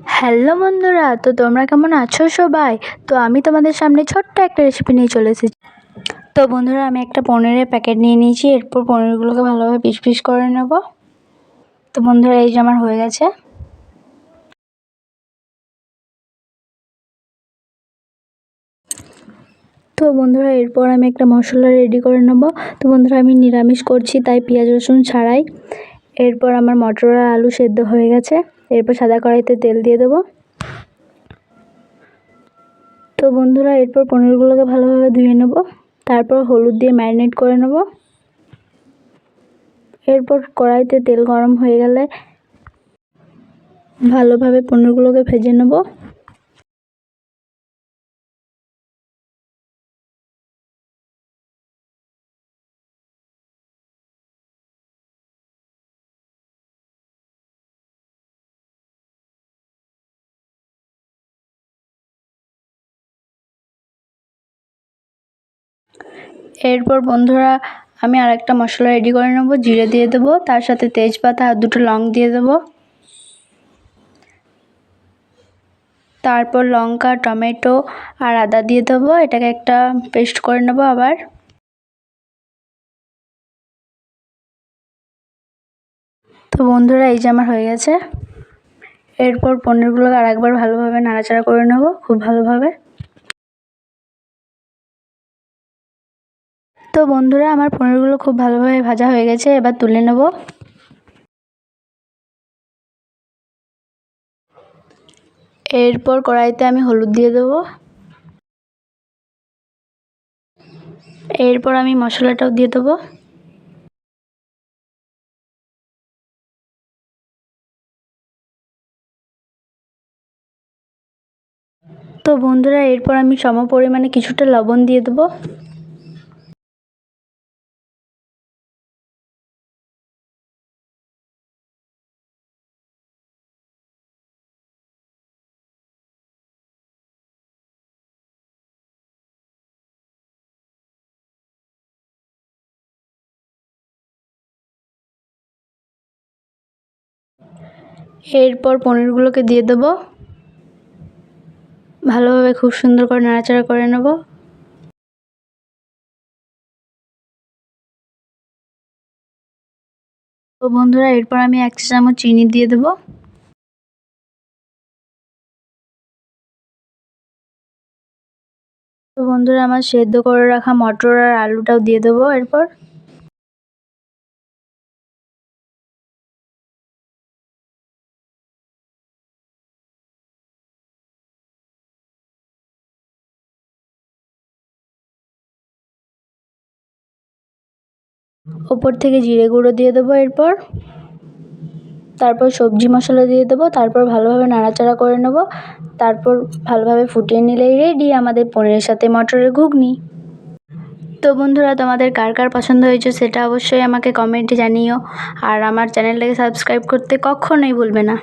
Hello বন্ধুরা, তো তোমরা কেমন আছো সবাই? তো আমি তোমাদের সামনে ছোট্ট একটা রেসিপি নিয়ে চলে এসেছি। তো বন্ধুরা, আমি একটা পনিরের প্যাকেট নিয়ে নিয়েছি। এরপর পনিরগুলোকে ভালোভাবে পিস পিস করে নেব। তো বন্ধুরা, এই যে আমার হয়ে গেছে। তো বন্ধুরা, এরপর আমি একটা মশলা রেডি করে নেব। তো বন্ধুরা, আমি নিরামিষ করছি, তাই পেঁয়াজ রসুন ছাড়াই। এরপর আমার মটর আর আলু সেদ্ধ হয়ে গেছে। এরপর সাদা কড়াইতে তেল দিয়ে দেবো। তো বন্ধুরা, এরপর পনিরগুলোকে ভালোভাবে ধুয়ে নেব। তারপর হলুদ দিয়ে ম্যারিনেট করে নেব। এরপর কড়াইতে তেল গরম হয়ে গেলে ভালোভাবে পনিরগুলোকে ভেজে নেব। এরপর বন্ধুরা, আমি আরেকটা মশলা রেডি করে নেব। জিরে দিয়ে দেবো, তার সাথে তেজপাতা আর দুটো লং দিয়ে দেবো। তারপর লঙ্কা, টমেটো আর আদা দিয়ে দেবো। এটাকে একটা পেস্ট করে নেব আবার। তো বন্ধুরা, এই যে আমার হয়ে গেছে। এরপর পনিরগুলোকে আরেকবার ভালোভাবে নাড়াচাড়া করে নেব, খুব ভালোভাবে। তো বন্ধুরা, আমার পনিরগুলো খুব ভালোভাবে ভাজা হয়ে গেছে। এবার তুলে নেব। এরপর কড়াইতে আমি হলুদ দিয়ে দেবো। এরপর আমি মশলাটাও দিয়ে দেবো। তো বন্ধুরা, এরপর আমি সম পরিমাণে কিছুটা লবণ দিয়ে দেবো। এরপর পনিরগুলোকে দিয়ে দেবো। ভালোভাবে খুব সুন্দর করে নাড়াচাড়া করে নেব। তো বন্ধুরা, এরপর আমি 1 চা চামচ চিনি দিয়ে দেবো। তো বন্ধুরা, আমার সেদ্ধ করে রাখা মটর আর আলুটাও দিয়ে দেবো এরপর। ওপর থেকে জিরে গুঁড়ো দিয়ে দেবো এরপর। তারপর সবজি মশলা দিয়ে দেবো। তারপর ভালোভাবে নাড়াচাড়া করে নেব। তারপর ভালোভাবে ফুটিয়ে নিলেই রেডি আমাদের পনিরের সাথে মটরের ঘুগনি। তো বন্ধুরা, তোমাদের কার কার পছন্দ হয়েছে সেটা অবশ্যই আমাকে কমেন্টে জানিও। আর আমার চ্যানেলটাকে সাবস্ক্রাইব করতে কখনোই ভুলবে না।